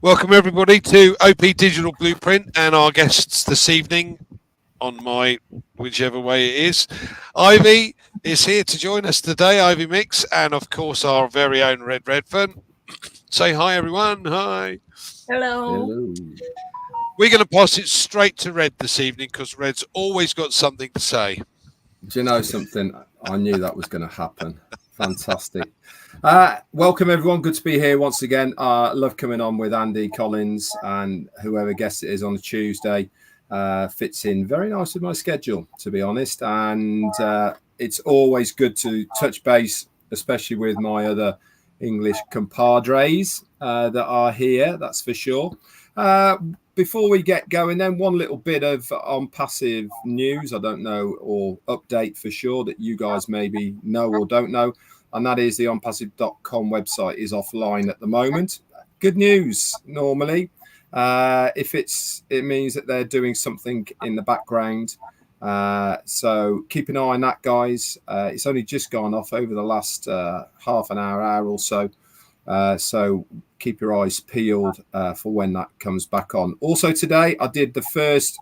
Welcome everybody to OP Digital Blueprint and our guests this evening on my whichever way it is. Ivy is here to join us today, Ivy Mix, and of course our very own Redfern. Say hi everyone, hi. Hello. Hello. We're going to pass it straight to Red this evening because Red's always got something to say. Do you know something? I knew that was going to happen. Fantastic. Welcome, everyone. Good to be here once again. Love coming on with Andy Collins and whoever guest it is on a Tuesday. Fits in very nice with my schedule, to be honest. And it's always good to touch base, especially with my other English compadres that are here, that's for sure. Before we get going, then one little bit of ONPASSIVE news, I don't know, or update for sure that you guys maybe know or don't know, and that is the onpassive.com website is offline at the moment. Good news normally. If it means that they're doing something in the background. So keep an eye on that, guys. It's only just gone off over the last half an hour or so. So keep your eyes peeled for when that comes back on. Also today, I did the first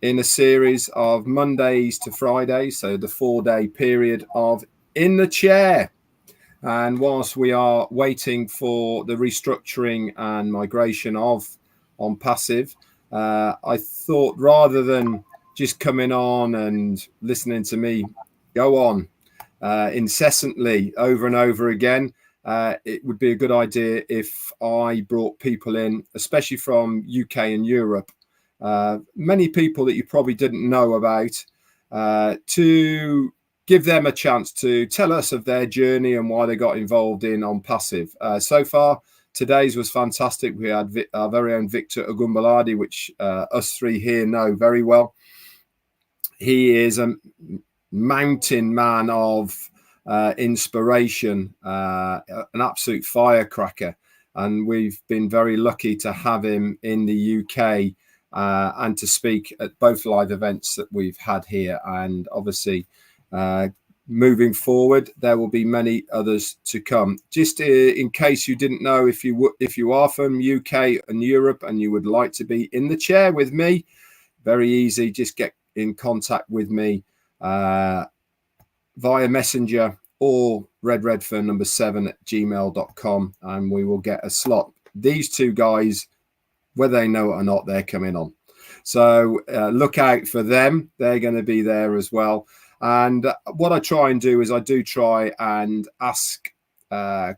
in a series of Mondays to Fridays, so the 4-day period of In the Chair. And whilst we are waiting for the restructuring and migration of ONPASSIVE, I thought rather than just coming on and listening to me go on incessantly over and over again, it would be a good idea if I brought people in, especially from UK and Europe, many people that you probably didn't know about, to give them a chance to tell us of their journey and why they got involved in ONPASSIVE. So far, today's was fantastic. We had our very own Victor Ogumbaladi, which us three here know very well. He is a mountain man of inspiration, an absolute firecracker, and we've been very lucky to have him in the UK and to speak at both live events that we've had here. And obviously, moving forward, there will be many others to come. Just in case you didn't know, if you are from UK and Europe and you would like to be in the chair with me, very easy. Just get in contact with me via Messenger or Redfern number 7 at gmail.com, and we will get a slot. These two guys, whether they know it or not, they're coming on. So look out for them. They're going to be there as well. And what I try and do is I do try and ask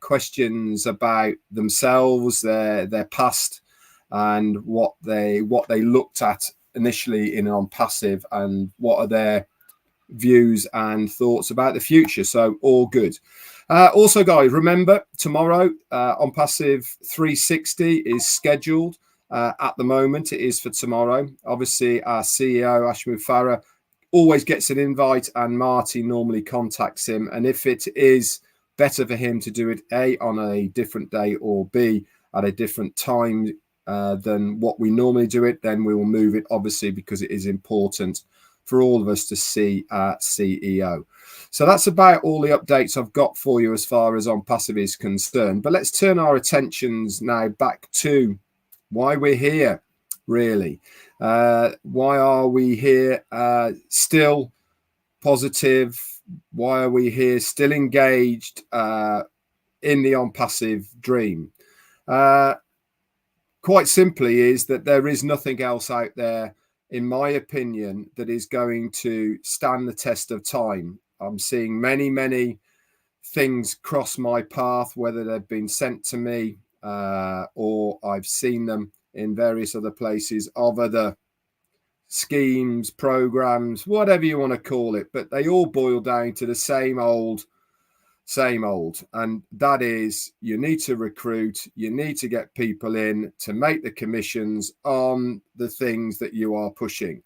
questions about themselves, their past, and what they looked at initially in ONPASSIVE, and what are their views and thoughts about the future. So all good. Also, guys, remember tomorrow ONPASSIVE 360 is scheduled. At the moment, it is for tomorrow. Obviously, our CEO Ashmu Farah always gets an invite, and Marty normally contacts him. And if it is better for him to do it A, on a different day, or B, at a different time than what we normally do it, then we will move it, obviously, because it is important for all of us to see our CEO. So that's about all the updates I've got for you as far as ONPASSIVE is concerned. But let's turn our attentions now back to why we're here, really. Why are we here still positive? Why are we here still engaged in the ONPASSIVE dream? Quite simply is that there is nothing else out there, in my opinion, that is going to stand the test of time. I'm seeing many things cross my path, whether they've been sent to me or I've seen them in various other places of other schemes, programs, whatever you want to call it, but they all boil down to the same old. And that is, you need to recruit, you need to get people in to make the commissions on the things that you are pushing.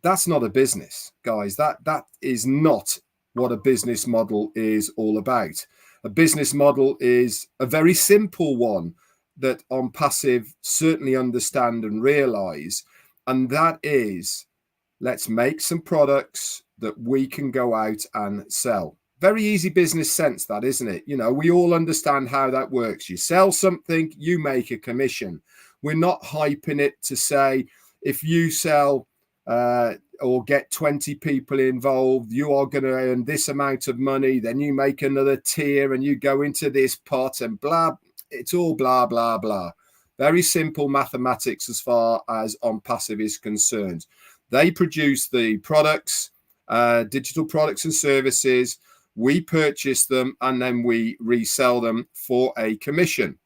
That's not a business, guys. That is not what a business model is all about. A business model is a very simple one that ONPASSIVE certainly understand and realize, and that is, let's make some products that we can go out and sell. very easy business sense, that, isn't it? You know, we all understand how that works. You sell something, you make a commission. We're not hyping it to say, if you sell or get 20 people involved, you are going to earn this amount of money. Then you make another tier and you go into this pot and blah. It's all blah, blah, blah. Very simple mathematics as far as ONPASSIVE is concerned. They produce the products, digital products and services. We purchase them and then we resell them for a commission.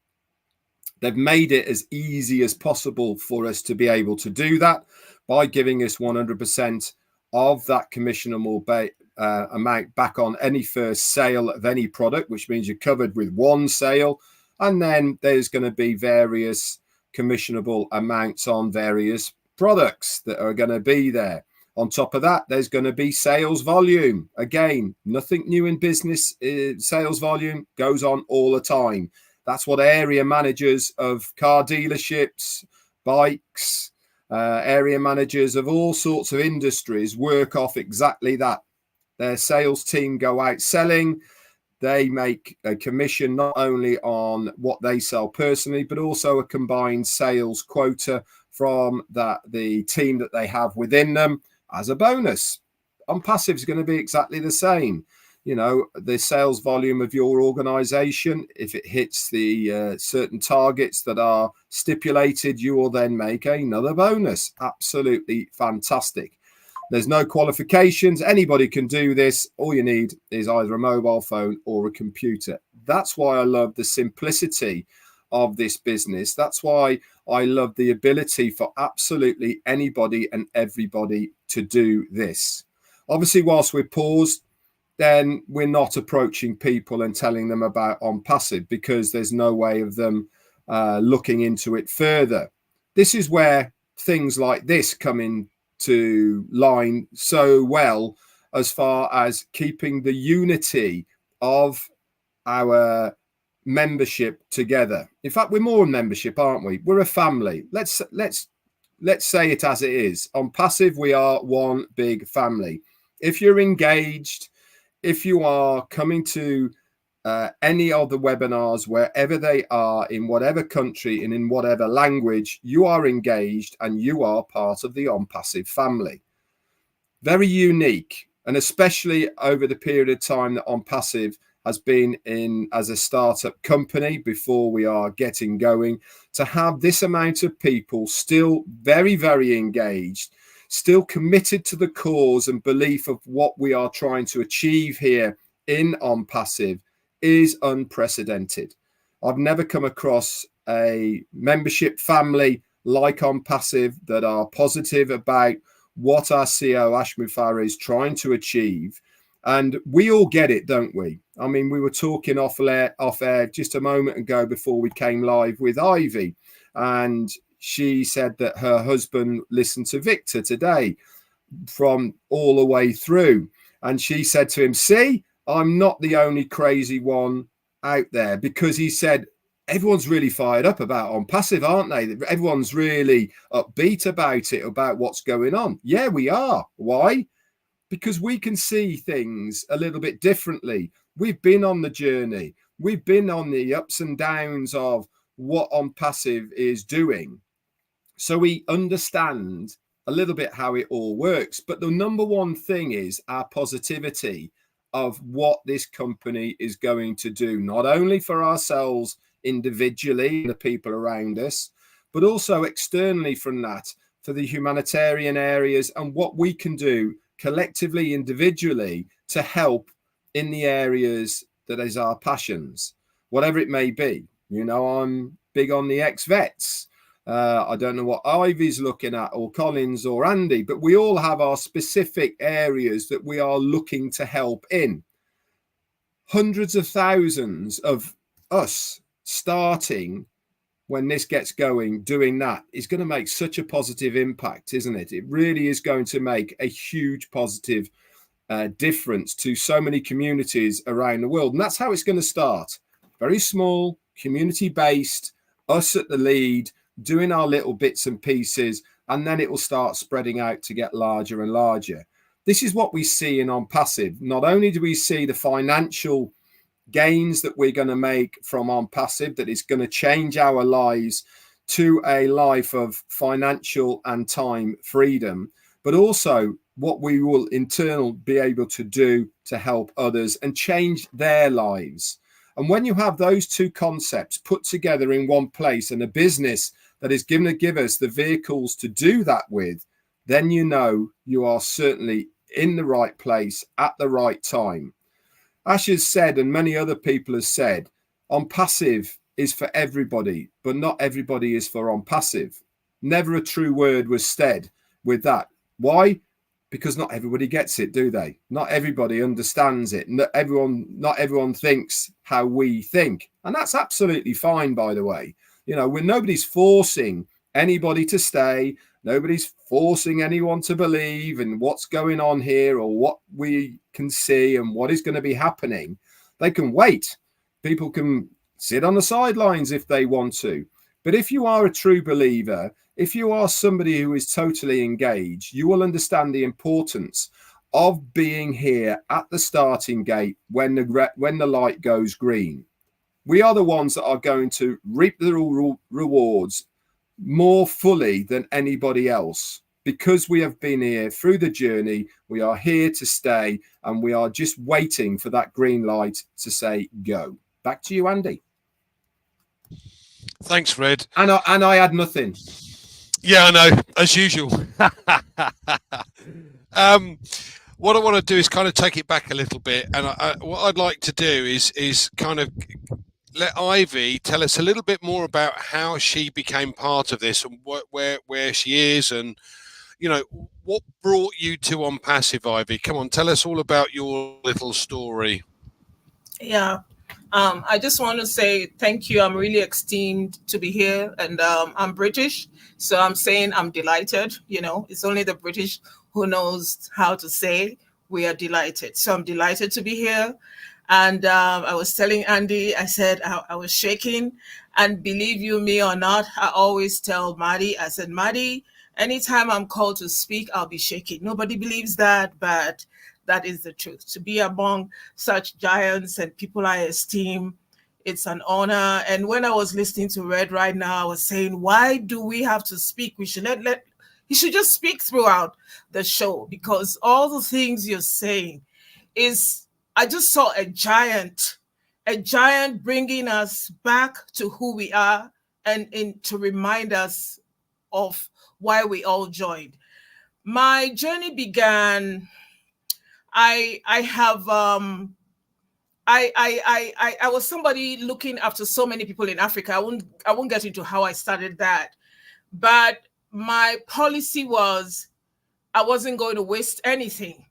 They've made it as easy as possible for us to be able to do that by giving us 100% of that commissionable amount back on any first sale of any product, which means you're covered with one sale. And then there's going to be various commissionable amounts on various products that are going to be there. On top of that, there's going to be sales volume. Again, nothing new in business. Sales volume goes on all the time. That's what area managers of car dealerships, bikes, area managers of all sorts of industries work off exactly that. Their sales team go out selling. They make a commission not only on what they sell personally, but also a combined sales quota from the team that they have within them as a bonus. ONPASSIVE is going to be exactly the same. You know, the sales volume of your organization, if it hits the certain targets that are stipulated, you will then make another bonus. Absolutely fantastic. There's no qualifications. Anybody can do this. All you need is either a mobile phone or a computer. That's why I love the simplicity of this business. That's why I love the ability for absolutely anybody and everybody to do this. Obviously, whilst we're paused, then we're not approaching people and telling them about ONPASSIVE because there's no way of them looking into it further. This is where things like this come into line so well, as far as keeping the unity of our membership together. In fact, we're more a membership, aren't we? We're a family. Let's say it as it is. ONPASSIVE, we are one big family. If you're engaged, if you are coming to any of the webinars, wherever they are, in whatever country and in whatever language, you are engaged and you are part of the ONPASSIVE family. Very unique, and especially over the period of time that ONPASSIVE has been in as a startup company before we are getting going, to have this amount of people still very, very engaged, still committed to the cause and belief of what we are trying to achieve here in ONPASSIVE is unprecedented. I've never come across a membership family like ONPASSIVE that are positive about what our CEO Ash Mufareh is trying to achieve. And we all get it, don't we? I mean, we were talking off air just a moment ago before we came live with Ivy, and she said that her husband listened to Victor today from all the way through. And she said to him, see, I'm not the only crazy one out there, because he said, everyone's really fired up about ONPASSIVE, aren't they? Everyone's really upbeat about it, about what's going on. Yeah, we are. Why? Because we can see things a little bit differently. We've been on the journey. We've been on the ups and downs of what ONPASSIVE is doing. So we understand a little bit how it all works. But the number one thing is our positivity of what this company is going to do, not only for ourselves individually and the people around us, but also externally from that for the humanitarian areas and what we can do collectively, individually, to help in the areas that is our passions, whatever it may be. You know, I'm big on the ex-vets. I don't know what Ivy's looking at, or Collins or Andy, but we all have our specific areas that we are looking to help in. Hundreds of thousands of us starting when this gets going, doing that is going to make such a positive impact, isn't it? It really is going to make a huge positive difference to so many communities around the world. And that's how it's going to start. Very small, community-based, us at the lead, doing our little bits and pieces, and then it will start spreading out to get larger and larger. This is what we see in ONPASSIVE. Not only do we see the financial gains that we're going to make from ONPASSIVE, that is going to change our lives to a life of financial and time freedom, but also what we will in turn be able to do to help others and change their lives. And when you have those two concepts put together in one place, and a business that is going to give us the vehicles to do that with, then you know you are certainly in the right place at the right time. Ash has said, and many other people have said, ONPASSIVE is for everybody, but not everybody is for ONPASSIVE. Never a true word was said with that. Why? Because not everybody gets it, do they? Not everybody understands it. Not everyone thinks how we think. And that's absolutely fine, by the way. You know, when nobody's forcing anybody to stay, nobody's forcing anyone to believe in what's going on here or what we can see and what is going to be happening. They can wait. People can sit on the sidelines if they want to. But if you are a true believer, if you are somebody who is totally engaged, you will understand the importance of being here at the starting gate when the light goes green. We are the ones that are going to reap the rewards more fully than anybody else, because we have been here through the journey. We are here to stay, and we are just waiting for that green light to say go. Back to you, Andy. Thanks, Red. And I had nothing. Yeah, I know, as usual. What I want to do is kind of take it back a little bit, and what I'd like to do is kind of let Ivy tell us a little bit more about how she became part of this and where she is, and you know, what brought you to ONPASSIVE, Ivy. Come on, tell us all about your little story. Yeah. I just want to say thank you. I'm really esteemed to be here, and I'm British, so I'm saying I'm delighted. You know, it's only the British who knows how to say we are delighted. So I'm delighted to be here. And I was telling Andy, I said I was shaking, and believe you me or not, I always tell Maddie, I said, Maddie, anytime I'm called to speak, I'll be shaking. Nobody believes that, but that is the truth. To be among such giants and people I esteem, it's an honor. And when I was listening to Red right now, I was saying, why do we have to speak? We should he should just speak throughout the show, because all the things you're saying is, I just saw a giant bringing us back to who we are, and to remind us of why we all joined. My journey began. I was somebody looking after so many people in Africa. I won't get into how I started that, but my policy was I wasn't going to waste anything.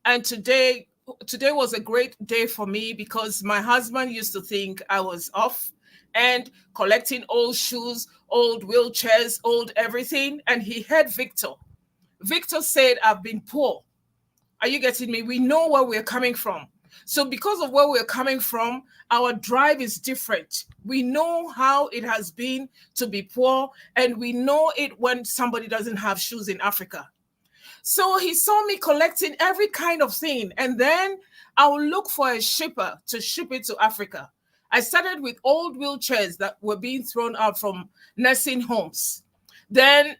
And today was a great day for me, because my husband used to think I was off and collecting old shoes, old wheelchairs, old everything. And he heard Victor. Victor said, I've been poor. Are you getting me? We know where we're coming from. So because of where we're coming from, our drive is different. We know how it has been to be poor, and we know it when somebody doesn't have shoes in Africa. So he saw me collecting every kind of thing, and then I will look for a shipper to ship it to Africa. I started with old wheelchairs that were being thrown out from nursing homes. Then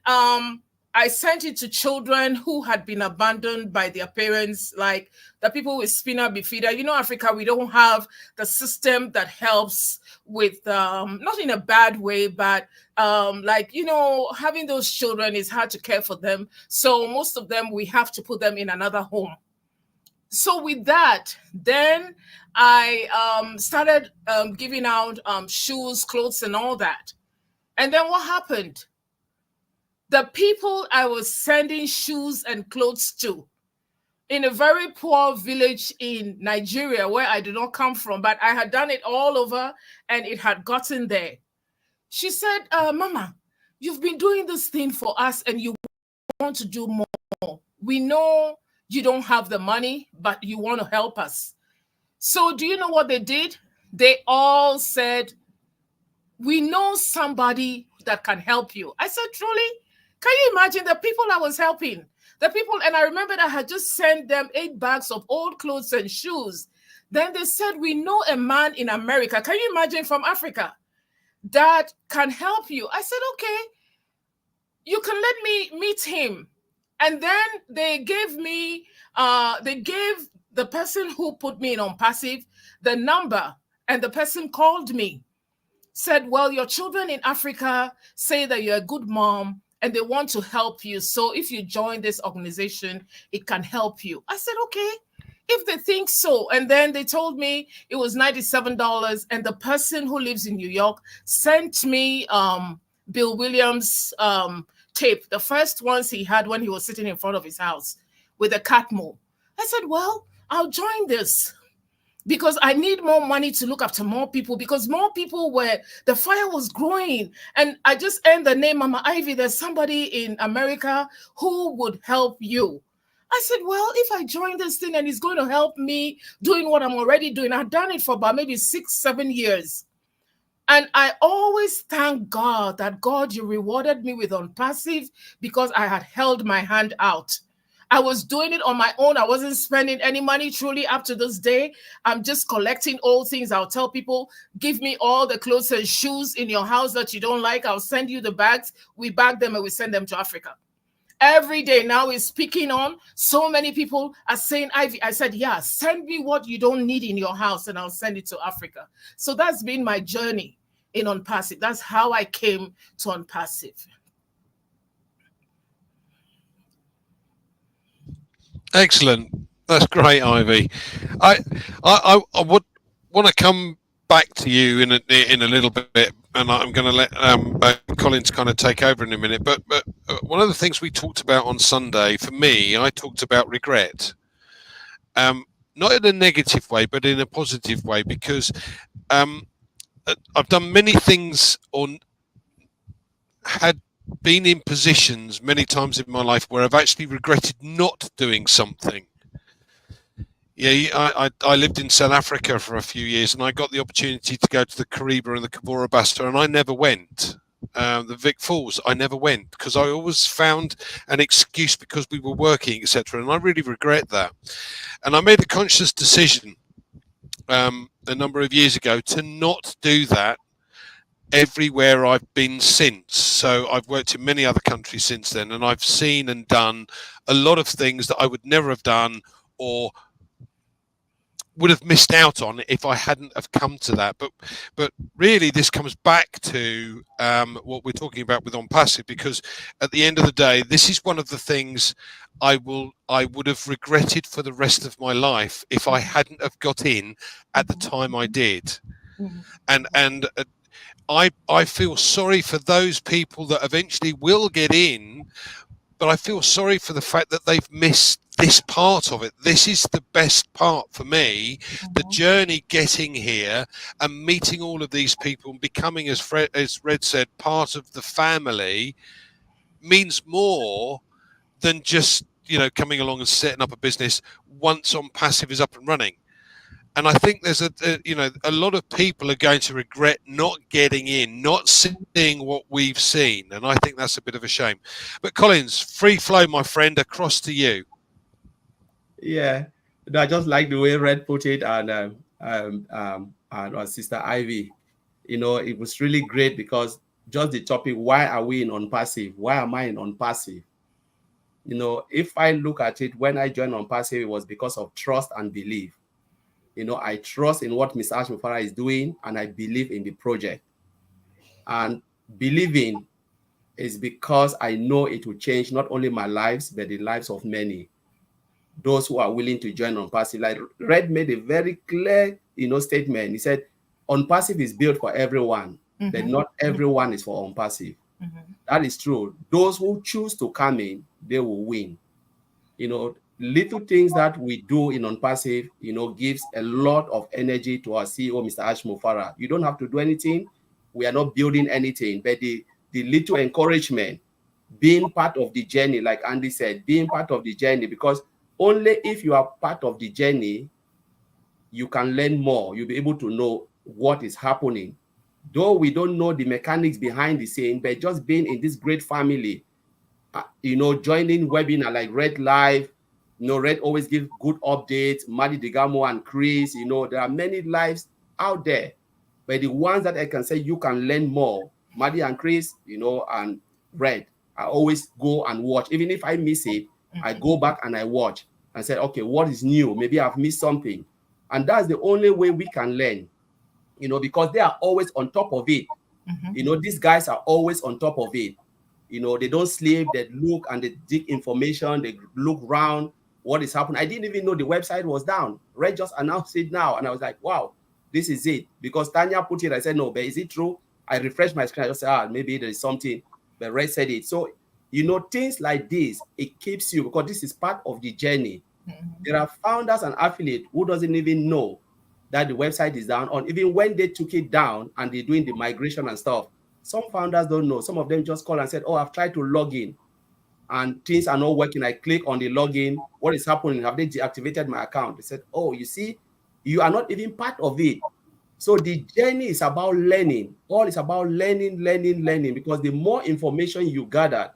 I sent it to children who had been abandoned by their parents, like the people with spina bifida. You know, Africa, we don't have the system that helps with, not in a bad way, but like, you know, having those children is hard to care for them. So most of them, we have to put them in another home. So with that, then I started giving out shoes, clothes, and all that. And then what happened? The people I was sending shoes and clothes to, in a very poor village in Nigeria, where I do not come from, but I had done it all over and it had gotten there. She said, Mama, you've been doing this thing for us and you want to do more. We know you don't have the money, but you want to help us. So do you know what they did? They all said, we know somebody that can help you. I said, truly? Can you imagine the people I was helping? The people, and I remember that I had just sent them 8 bags of old clothes and shoes. Then they said, we know a man in America. Can you imagine, from Africa, that can help you? I said, okay, you can let me meet him. And then they gave me, they gave the person who put me in ONPASSIVE the number, and the person called me, said, well, your children in Africa say that you're a good mom and they want to help you. So if you join this organization, it can help you. I said, okay, if they think so. And then they told me it was $97. And the person who lives in New York sent me Bill Williams' tape, the first ones he had when he was sitting in front of his house with a Catmull. I said, well, I'll join this, because I need more money to look after more people, because more people the fire was growing. And I just earned the name, Mama Ivy, there's somebody in America who would help you. I said, well, if I join this thing and it's going to help me doing what I'm already doing, I've done it for about maybe 6-7 years. And I always thank God that, God, you rewarded me with ONPASSIVE, because I had held my hand out. I was doing it on my own. I wasn't spending any money. Truly, up to this day, I'm just collecting old things. I'll tell people, give me all the clothes and shoes in your house that you don't like. I'll send you the bags. We bag them and we send them to Africa. Every day now is speaking on. So many people are saying, Ivy, I said, yeah, send me what you don't need in your house and I'll send it to Africa. So that's been my journey in ONPASSIVE. That's how I came to ONPASSIVE. Excellent. That's great, Ivy. I would want to come back to you in a little bit, and I'm going to let Collins kind of take over in a minute. But one of the things we talked about on Sunday, for me, I talked about regret. Not in a negative way, but in a positive way, because I've done many things had been in positions many times in my life where I've actually regretted not doing something. Yeah, I lived in South Africa for a few years, and I got the opportunity to go to the Kariba and the Kabora Basta, and I never went. The Vic Falls, I never went, because I always found an excuse because we were working, etc. And I really regret that. And I made a conscious decision a number of years ago to not do that everywhere I've been since. So I've worked in many other countries since then, and I've seen and done a lot of things that I would never have done or would have missed out on if I hadn't have come to that. But really, this comes back to what we're talking about with ONPASSIVE, because at the end of the day, this is one of the things I would have regretted for the rest of my life if I hadn't have got in at the time I did. And I feel sorry for those people that eventually will get in, but I feel sorry for the fact that they've missed this part of it. This is the best part for me, the journey getting here and meeting all of these people and becoming, as Red said, part of the family means more than just, coming along and setting up a business once ONPASSIVE is up and running. And I think there's a lot of people are going to regret not getting in, not seeing what we've seen. And I think that's a bit of a shame. But Collins, free flow, my friend, across to you. Yeah, I just like the way Red put it, and Sister Ivy. It was really great, because just the topic, why are we in ONPASSIVE? Why am I in ONPASSIVE? If I look at it, when I joined ONPASSIVE, it was because of trust and belief. I trust in what Mr. Ashmufara is doing, and I believe in the project. And believing is because I know it will change not only my lives, but the lives of many. Those who are willing to join ONPASSIVE. Like Red made a very clear, statement. He said, ONPASSIVE is built for everyone, but not everyone is for ONPASSIVE. That is true. Those who choose to come in, they will win. Little things that we do in ONPASSIVE, gives a lot of energy to our CEO, Mr. Ashmufara. You don't have to do anything. We are not building anything, but the little encouragement, being part of the journey, like Andy said, being part of the journey, because only if you are part of the journey, you can learn more. You'll be able to know what is happening. Though we don't know the mechanics behind the scene, but just being in this great family, joining webinar like Red Live. Red always give good updates. Madi Digamo and Chris, there are many lives out there. But the ones that I can say you can learn more, Madi and Chris, and Red, I always go and watch. Even if I miss it, I go back and I watch and say, okay, what is new? Maybe I've missed something. And that's the only way we can learn, because they are always on top of it. These guys are always on top of it. They don't sleep, they look and they dig information, they look around what is happening. I didn't even know the website was down. Red just announced it now. And I was like, wow, this is it. Because Tanya put it, I said, no, but is it true? I refreshed my screen. I just said, maybe there is something. But Red said it. So, things like this, it keeps you, because this is part of the journey. There are founders and affiliates who doesn't even know that the website is down, or even when they took it down and they're doing the migration and stuff. Some founders don't know. Some of them just call and said, oh, I've tried to log in and things are not working. I click on the login. What is happening? Have they deactivated my account? They said, oh, you see, you are not even part of it. So the journey is about learning. All is about learning, because the more information you gather,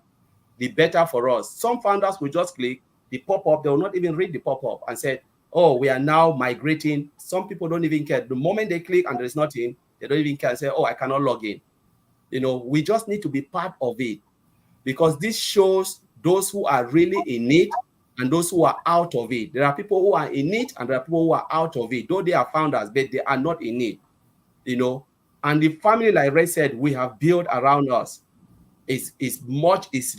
the better for us. Some founders will just click the pop-up. They will not even read the pop-up and say, oh, we are now migrating. Some people don't even care. The moment they click and there's nothing, they don't even care and say, oh, I cannot log in. We just need to be part of it, because this shows those who are really in it and those who are out of it. There are people who are in it and there are people who are out of it, though they are founders, but they are not in it, And the family, like Ray said, we have built around us is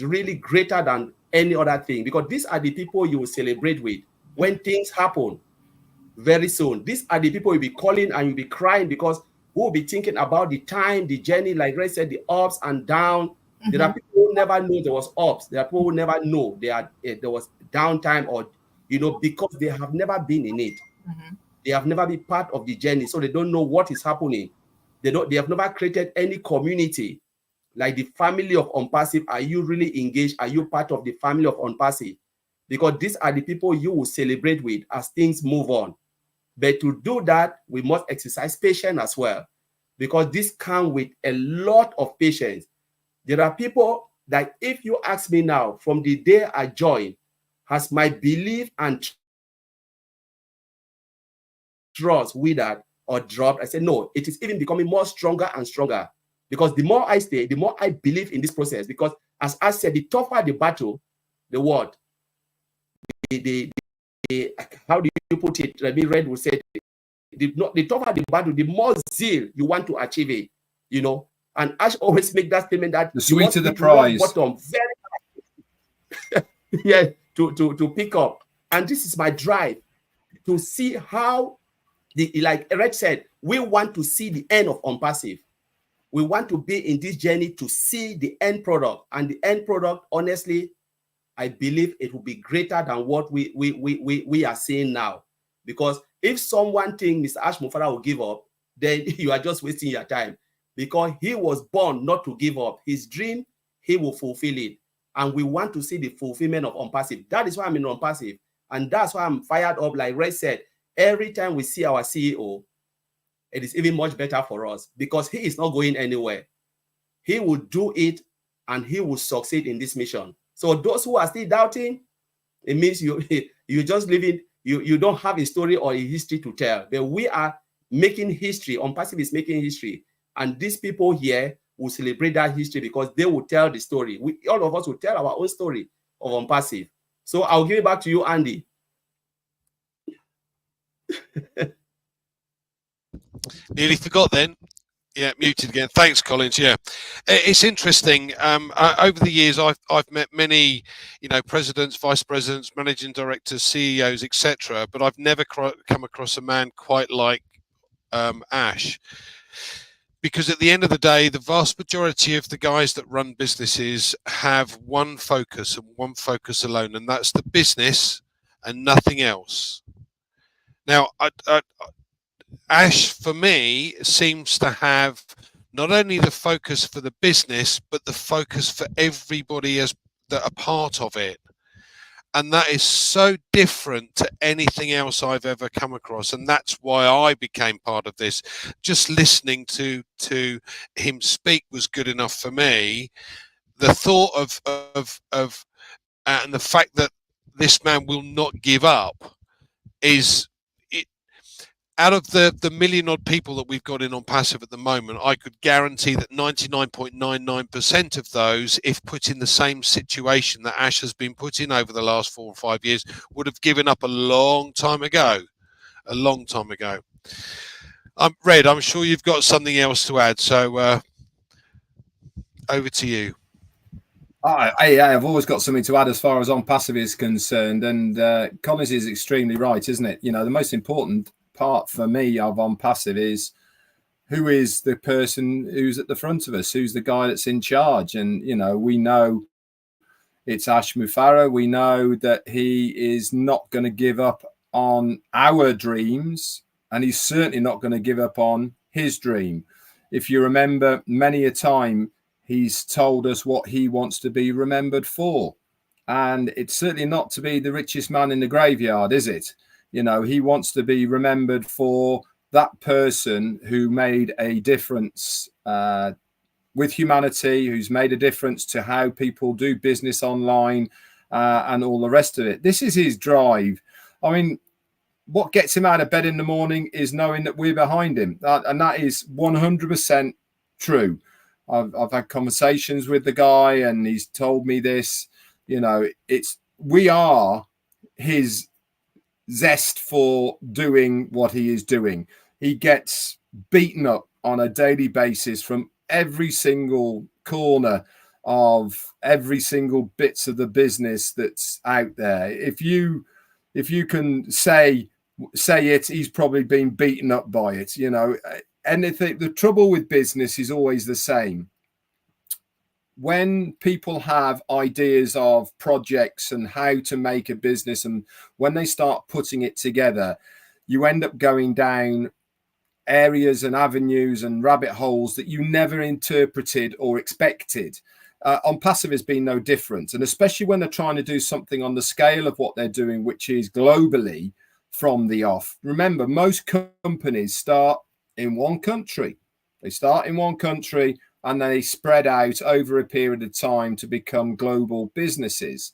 really greater than any other thing, because these are the people you will celebrate with when things happen very soon. These are the people you'll be calling and you'll be crying, because who will be thinking about the time, the journey, like Ray said, the ups and downs. There are people who never know there was ups. There are people who never know there was downtime, or because they have never been in it. They have never been part of the journey, so they don't know what is happening. They have never created any community like the family of ONPASSIVE. Are you really engaged? Are you part of the family of ONPASSIVE? Because these are the people you will celebrate with as things move on. But to do that, we must exercise patience as well, because this comes with a lot of patience. There are people that, if you ask me now, from the day I joined, has my belief and trust withered or dropped? I said, no, it is even becoming more stronger and stronger, because the more I stay, the more I believe in this process. Because as I said, the tougher the battle, the what? How do you put it? Red will say, the tougher the battle, the more zeal you want to achieve it, And Ash always make that statement that the sweeter the prize. Bottom, very yeah, to pick up. And this is my drive, to see how like Red said, we want to see the end of ONPASSIVE. We want to be in this journey to see the end product. And the end product, honestly, I believe it will be greater than what we are seeing now. Because if someone thinks Mr. Ash Mufara will give up, then you are just wasting your time. Because he was born not to give up. His dream, he will fulfill it. And we want to see the fulfillment of ONPASSIVE. That is why I'm in ONPASSIVE. And that's why I'm fired up. Like Ray said, every time we see our CEO, it is even much better for us, because he is not going anywhere. He will do it and he will succeed in this mission. So those who are still doubting, it means you're just living, you don't have a story or a history to tell. But we are making history. ONPASSIVE is making history. And these people here will celebrate that history, because they will tell the story. All of us will tell our own story of ONPASSIVE. So I'll give it back to you, Andy. Nearly forgot then. Yeah, muted again. Thanks, Collins. Yeah, it's interesting. Over the years, I've met many, presidents, vice presidents, managing directors, CEOs, etc. But I've never come across a man quite like Ash. Because at the end of the day, the vast majority of the guys that run businesses have one focus and one focus alone, and that's the business and nothing else. Now, Ash, for me, seems to have not only the focus for the business, but the focus for everybody that are part of it. And that is so different to anything else I've ever come across. And that's why I became part of this. Just listening to him speak was good enough for me. the thought of and the fact that this man will not give up is it. Out of the million odd people that we've got in on passive at the moment, I could guarantee that 99.99% of those, if put in the same situation that Ash has been put in over the last 4 or 5 years, would have given up a long time ago. A long time ago. Red, I'm sure you've got something else to add, so over to you. I've always got something to add as far as on passive is concerned, and Collins is extremely right, isn't it? You know, the most important part for me of on passive is who is the person who's at the front of us, who's the guy that's in charge. And you know, we know it's Ash Mufareh. We know that he is not going to give up on our dreams, and he's certainly not going to give up on his dream. If you remember, many a time he's told us what he wants to be remembered for, and it's certainly not to be the richest man in the graveyard, is it? You know, he wants to be remembered for that person who made a difference with humanity, who's made a difference to how people do business online and all the rest of it. This is his drive. I mean, what gets him out of bed in the morning is knowing that we're behind him. And that is 100% true. I've had conversations with the guy and he's told me this. You know, we are his zest for doing what he is doing. He gets beaten up on a daily basis from every single corner of every single bits of the business that's out there. If you can say it, he's probably been beaten up by it. You know, anything. The trouble with business is always the same. When people have ideas of projects and how to make a business, and when they start putting it together, you end up going down areas and avenues and rabbit holes that you never interpreted or expected. On passive has been no different. And especially when they're trying to do something on the scale of what they're doing, which is globally from the off. Remember, most companies start in one country. They start in one country and they spread out over a period of time to become global businesses.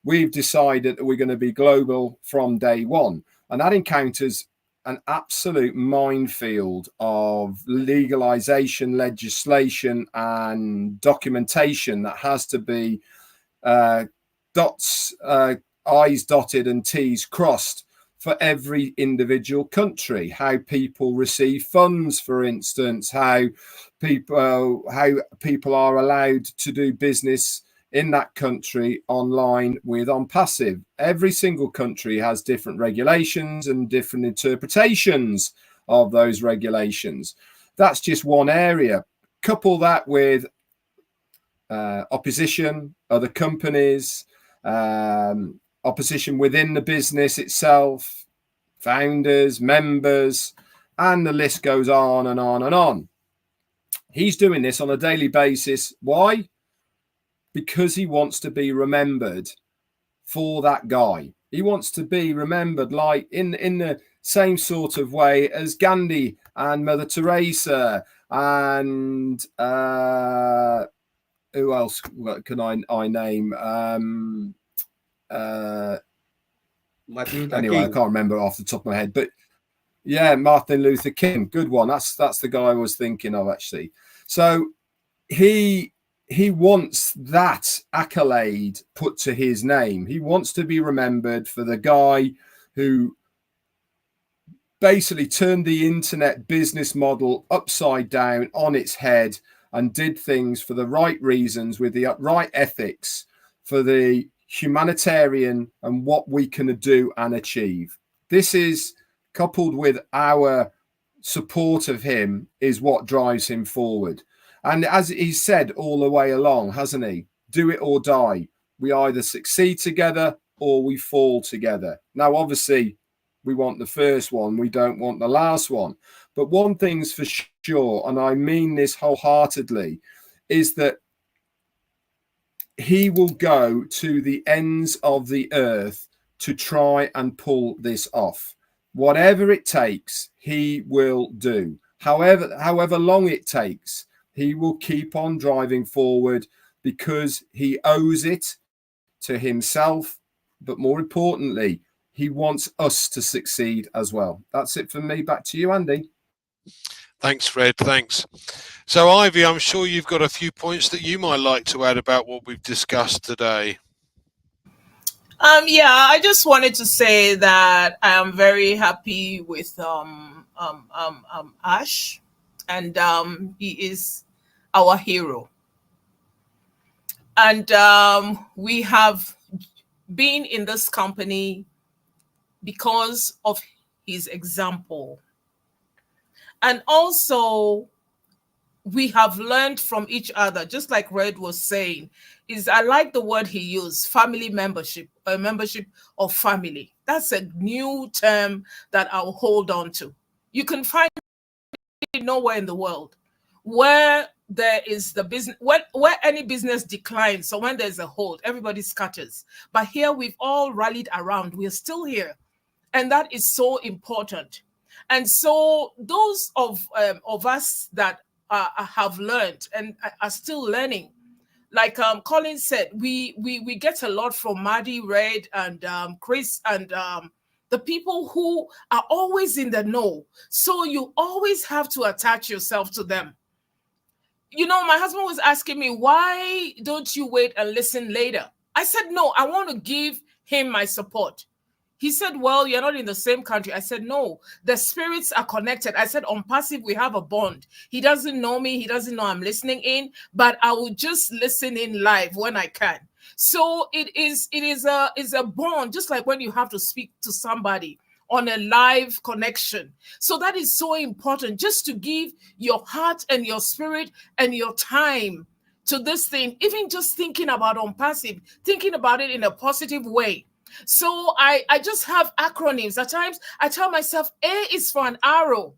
We've decided that we're going to be global from day one. And that encounters an absolute minefield of legalization, legislation, and documentation that has to be I's dotted and T's crossed for every individual country. How people receive funds, for instance, how people are allowed to do business in that country online with on passive. Every single country has different regulations and different interpretations of those regulations. That's just one area. Couple that with opposition, other companies, opposition within the business itself, founders, members, and the list goes on and on and on. He's doing this on a daily basis. Why? Because he wants to be remembered for that guy. He wants to be remembered like in the same sort of way as Gandhi and Mother Teresa and who else can I name? Anyway, I can't remember off the top of my head, but yeah, Martin Luther King, good one. That's the guy I was thinking of actually. So he wants that accolade put to his name. He wants to be remembered for the guy who basically turned the internet business model upside down on its head and did things for the right reasons with the right ethics for the humanitarian and what we can do and achieve. This is coupled with our support of him is what drives him forward. And as he said all the way along, hasn't he? Do it or die. We either succeed together or we fall together. Now, obviously, we want the first one. We don't want the last one. But one thing's for sure, and I mean this wholeheartedly, is that he will go to the ends of the earth to try and pull this off. Whatever it takes, he will do. However long it takes, he will keep on driving forward because he owes it to himself, but more importantly, he wants us to succeed as well. That's it from me. Back to you, Andy. Thanks, Red. Thanks. So, Ivy, I'm sure you've got a few points that you might like to add about what we've discussed today. Yeah, I just wanted to say that I am very happy with Ash, and he is our hero. And we have been in this company because of his example. And also, we have learned from each other, just like Red was saying. I like the word he used, family membership, a membership of family. That's a new term that I'll hold on to. You can find it nowhere in the world where there is the business, where any business declines, so when there's a hold, everybody scatters. But here we've all rallied around. We're still here. And that is so important. And so those of us that have learned and are still learning, like Colin said, we get a lot from Maddie, Red, and Chris, and the people who are always in the know. So you always have to attach yourself to them. You know, my husband was asking me, why don't you wait and listen later? I said, no, I want to give him my support. He said, well, you're not in the same country. I said, no, the spirits are connected. I said, on passive, we have a bond. He doesn't know me. He doesn't know I'm listening in, but I will just listen in live when I can. So it is a bond, just like when you have to speak to somebody on a live connection. So that is so important, just to give your heart and your spirit and your time to this thing, even just thinking about on passive, thinking about it in a positive way. So I just have acronyms. At times I tell myself, A is for an arrow.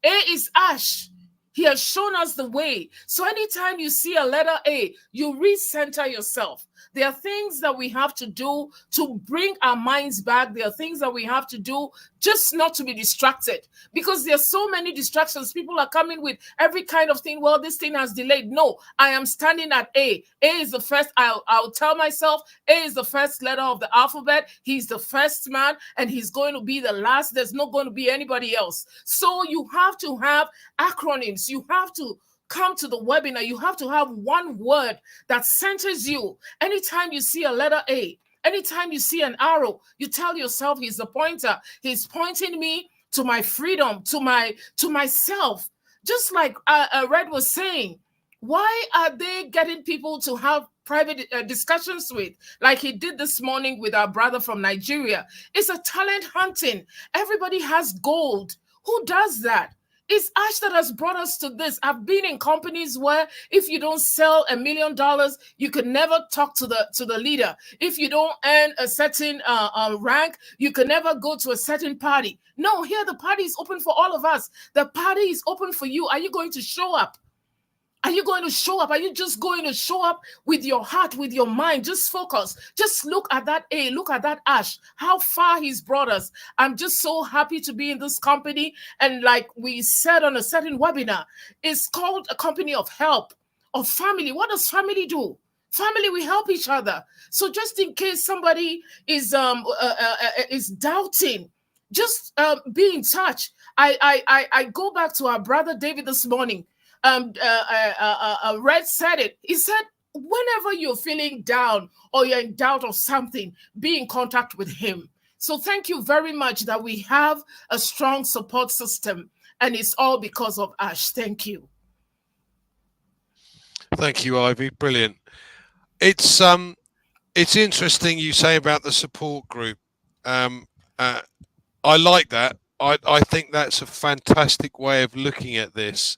A is Ash. He has shown us the way. So anytime you see a letter A, you recenter yourself. There are things that we have to do to bring our minds back. There are things that we have to do just not to be distracted, because there are so many distractions. People are coming with every kind of thing. Well, this thing has delayed. No, I am standing at A. A is the first. I'll tell myself A is the first letter of the alphabet. He's the first man and he's going to be the last. There's not going to be anybody else. So you have to have acronyms. You have to come to the webinar. You have to have one word that centers you. Anytime you see a letter A, anytime you see an arrow, you tell yourself he's the pointer. He's pointing me to my freedom, to myself. Just like Red was saying, why are they getting people to have private discussions with, like he did this morning with our brother from Nigeria? It's a talent hunting. Everybody has gold. Who does that? It's Ash that has brought us to this. I've been in companies where if you don't sell $1 million, you can never talk to the leader. If you don't earn a certain rank, you can never go to a certain party. No, here the party is open for all of us. The party is open for you. Are you going to show up? Are you going to show up? Are you just going to show up with your heart, with your mind? Just focus. Just look at that A. Look at that Ash. How far he's brought us. I'm just so happy to be in this company. And like we said on a certain webinar, it's called a company of help, of family. What does family do? Family, we help each other. So just in case somebody is doubting, just be in touch. I go back to our brother David this morning. Red said it. He said, whenever you're feeling down or you're in doubt of something, be in contact with him. So thank you very much that we have a strong support system, and it's all because of Ash. Thank you. Thank you, Ivy. Brilliant. It's interesting you say about the support group. I like that. I think that's a fantastic way of looking at this,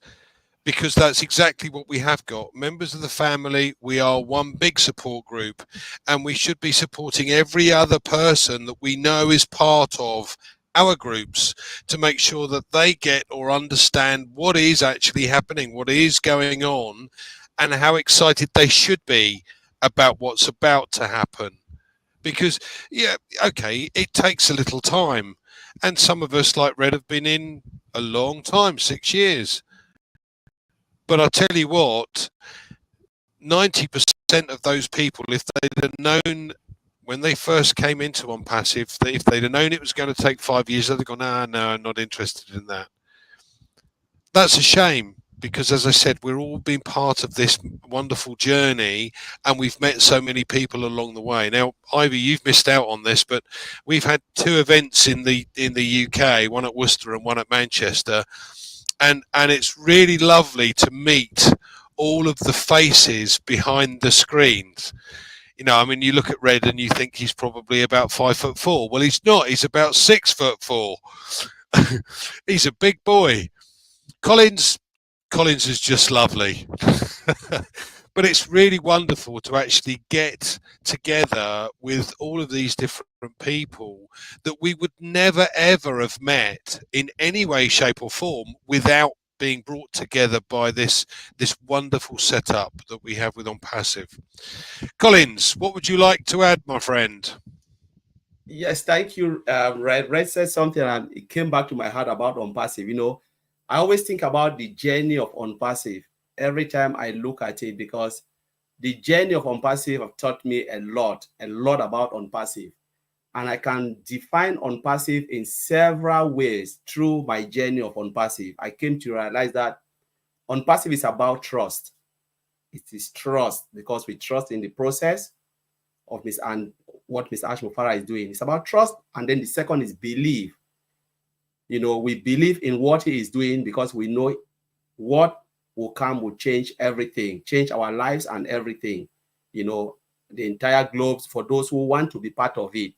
because that's exactly what we have got. Members of the family, we are one big support group, and we should be supporting every other person that we know is part of our groups to make sure that they get or understand what is actually happening, what is going on, and how excited they should be about what's about to happen. Because, yeah, okay, it takes a little time. And some of us, like Red, have been in a long time, 6 years. But I'll tell you what, 90% of those people, if they'd have known when they first came into ONPASSIVE, if they'd have known it was going to take 5 years, they'd have gone, no, I'm not interested in that. That's a shame, because as I said, we're all been part of this wonderful journey, and we've met so many people along the way. Now, Ivy, you've missed out on this, but we've had 2 events in the UK, one at Worcester and one at Manchester, and it's really lovely to meet all of the faces behind the screens. You know, I mean, you look at Red and you think he's probably about 5'4". Well, he's not. He's about 6'4". He's a big boy. Collins is just lovely. But it's really wonderful to actually get together with all of these different people that we would never ever have met in any way, shape or form without being brought together by this wonderful setup that we have with ONPASSIVE. Collins, what would you like to add, my friend? Yes, thank you, Red. Red said something and it came back to my heart about ONPASSIVE. You know, I always think about the journey of ONPASSIVE every time I look at it, because the journey of ONPASSIVE have taught me a lot about ONPASSIVE. And I can define ONPASSIVE in several ways through my journey of ONPASSIVE. I came to realize that ONPASSIVE is about trust. It is trust, because we trust in the process of what Ms. Ashmufara is doing. It's about trust. And then the second is belief. You know, we believe in what he is doing because we know what will come will change everything, change our lives and everything. You know, the entire globe, for those who want to be part of it.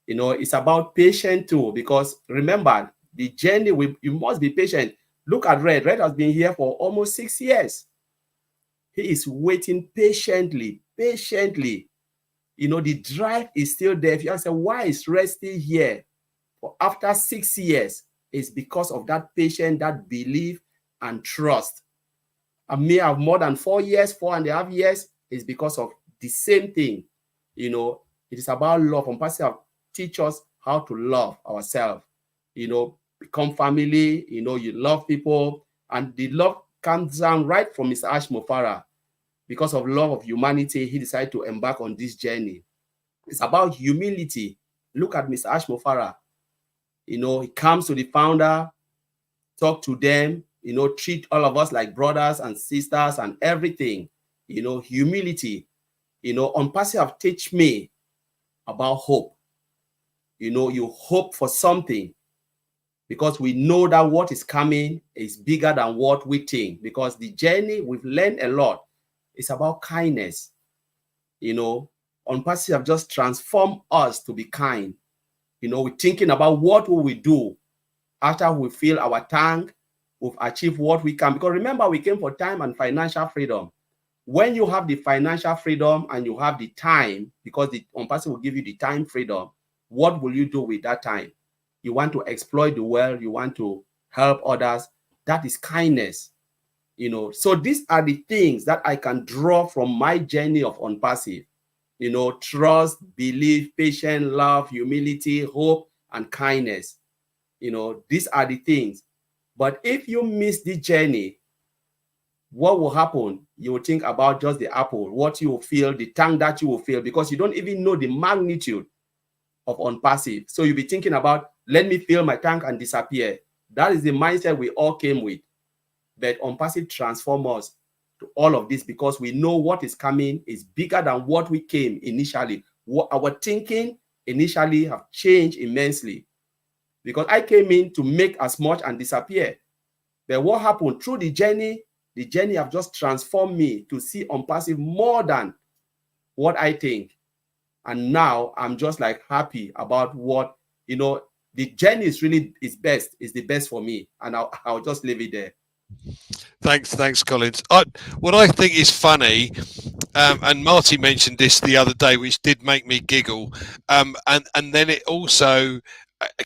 You know, it's about patience too, because remember, the journey, you must be patient. Look at Red. Red has been here for almost 6 years. He is waiting patiently. You know, the drive is still there. If you ask, why is Red still here for after 6 years? It's because of that patience, that belief and trust. I may have more than 4 years, 4.5 years. It's because of the same thing. You know, it is about love. ONPASSIVE teach us how to love ourselves. You know, become family. You know, you love people, and the love comes down right from Mr. Ashmufara. Because of love of humanity, he decided to embark on this journey. It's about humility. Look at Mr. Ashmufara. You know, he comes to the founder, talk to them, you know, treat all of us like brothers and sisters and everything. You know, humility. You know, ONPASSIVE teach me about hope. You know, you hope for something because we know that what is coming is bigger than what we think. Because the journey, we've learned a lot. It's about kindness. You know, ONPASSIVE have just transformed us to be kind. You know, we're thinking about what will we do after we fill our tank, we've achieved what we can. Because remember, we came for time and financial freedom. When you have the financial freedom and you have the time, because the ONPASSIVE will give you the time freedom, what will you do with that time? You want to exploit the world, you want to help others. That is kindness. You know, so these are the things that I can draw from my journey of ONPASSIVE. You know, trust, belief, patience, love, humility, hope, and kindness. You know, these are the things. But if you miss the journey, what will happen? You will think about just the apple, what you will feel, the tank that you will feel, because you don't even know the magnitude of ONPASSIVE. So you'll be thinking about, let me fill my tank and disappear. That is the mindset we all came with. But ONPASSIVE transforms us to all of this because we know what is coming is bigger than what we came initially. What our thinking initially have changed immensely. Because I came in to make as much and disappear. But what happened through the journey have just transformed me to see ONPASSIVE more than what I think. And now I'm just like happy about what, you know, the journey is really is the best for me. And I'll just leave it there. Thanks, Collins. What I think is funny, and Marty mentioned this the other day, which did make me giggle, and then it also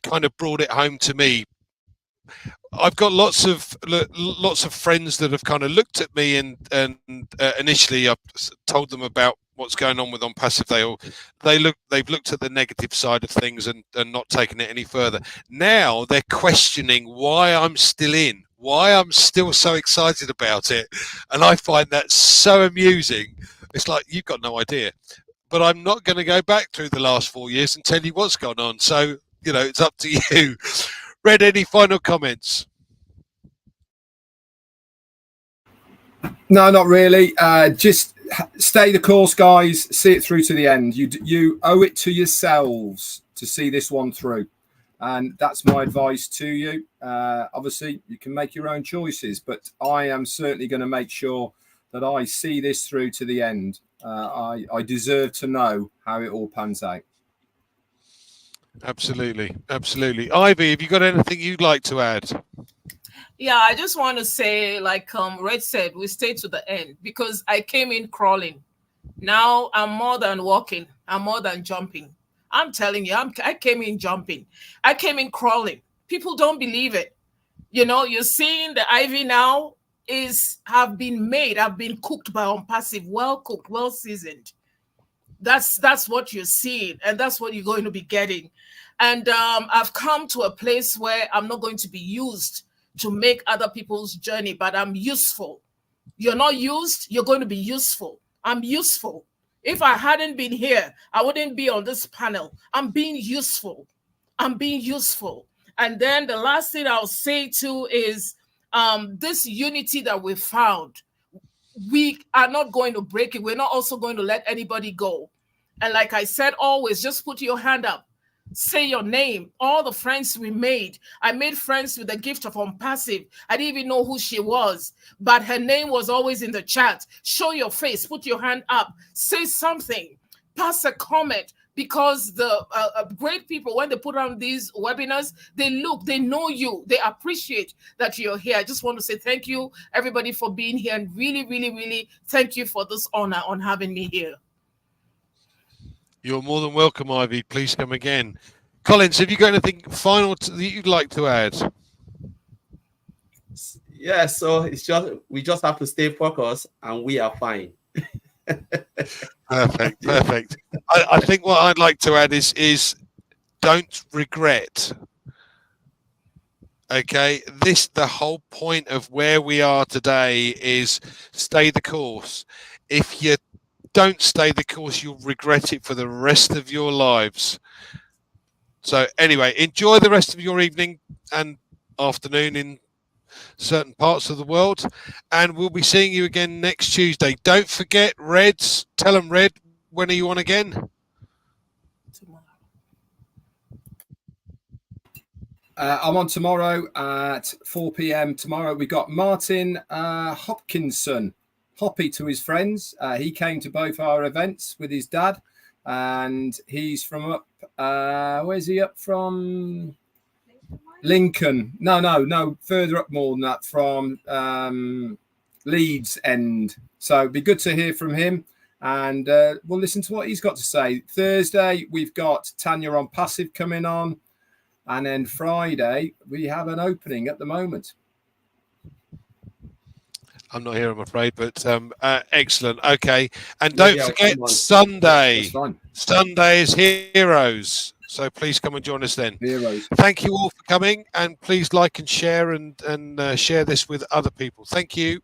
kind of brought it home to me. I've got lots of friends that have kind of looked at me and initially I've told them about what's going on with ONPASSIVE. They've looked at the negative side of things and not taken it any further. Now they're questioning why I'm still in, why I'm still so excited about it, and I find that so amusing It's like, you've got no idea. But I'm not going to go back through the last 4 years and tell you what's gone on. So, you know, it's up to you. Red, any final comments? No, not really. Just stay the course, guys. See it through to the end. You owe it to yourselves to see this one through. And that's my advice to you. Obviously, you can make your own choices, but I am certainly going to make sure that I see this through to the end. I deserve to know how it all pans out. Absolutely. Absolutely. Ivy, have you got anything you'd like to add? Yeah, I just want to say, like Red said, we stay to the end because I came in crawling. Now I'm more than walking. I'm more than jumping. I'm telling you, I came in jumping. I came in crawling. People don't believe it. You know, you're seeing the Ivy now have been cooked by ONPASSIVE, well cooked, well seasoned. That's what you're seeing, and that's what you're going to be getting. And I've come to a place where I'm not going to be used to make other people's journey, but I'm useful. You're not used, you're going to be useful. I'm useful. If I hadn't been here, I wouldn't be on this panel. I'm being useful. I'm being useful. And then the last thing I'll say too is this unity that we found, we are not going to break it. We're not also going to let anybody go. And like I said, always just put your hand up. Say your name. All the friends we made. I made friends with the gift of ONPASSIVE. I didn't even know who she was, but her name was always in the chat. Show your face. Put your hand up. Say something. Pass a comment. Because the great people, when they put on these webinars, they know you. They appreciate that you're here. I just want to say thank you, everybody, for being here. And really, really, really thank you for this honor on having me here. You're more than welcome, Ivy. Please come again. Collins, have you got anything final that you'd like to add? Yeah, so we just have to stay focused, and we are fine. Perfect. I think what I'd like to add is don't regret. Okay, the whole point of where we are today is stay the course. If you don't stay the course, you'll regret it for the rest of your lives. So anyway, enjoy the rest of your evening and afternoon in certain parts of the world, and we'll be seeing you again next Tuesday. Don't forget, Reds, tell them, Red, when are you on again? I'm on tomorrow at 4 p.m. Tomorrow we got Martin Hopkinson, Hoppy to his friends. He came to both our events with his dad, and he's from up where's he up from? Lincoln. No, further up more than that, from Leeds end. So it'd be good to hear from him, and we'll listen to what he's got to say. Thursday we've got Tanya ONPASSIVE coming on, and then Friday we have an opening at the moment. I'm not here, I'm afraid, but excellent. Okay, and don't forget Sunday. Sunday is Heroes. So please come and join us then. Heroes. Thank you all for coming, and please like and share and share this with other people. Thank you.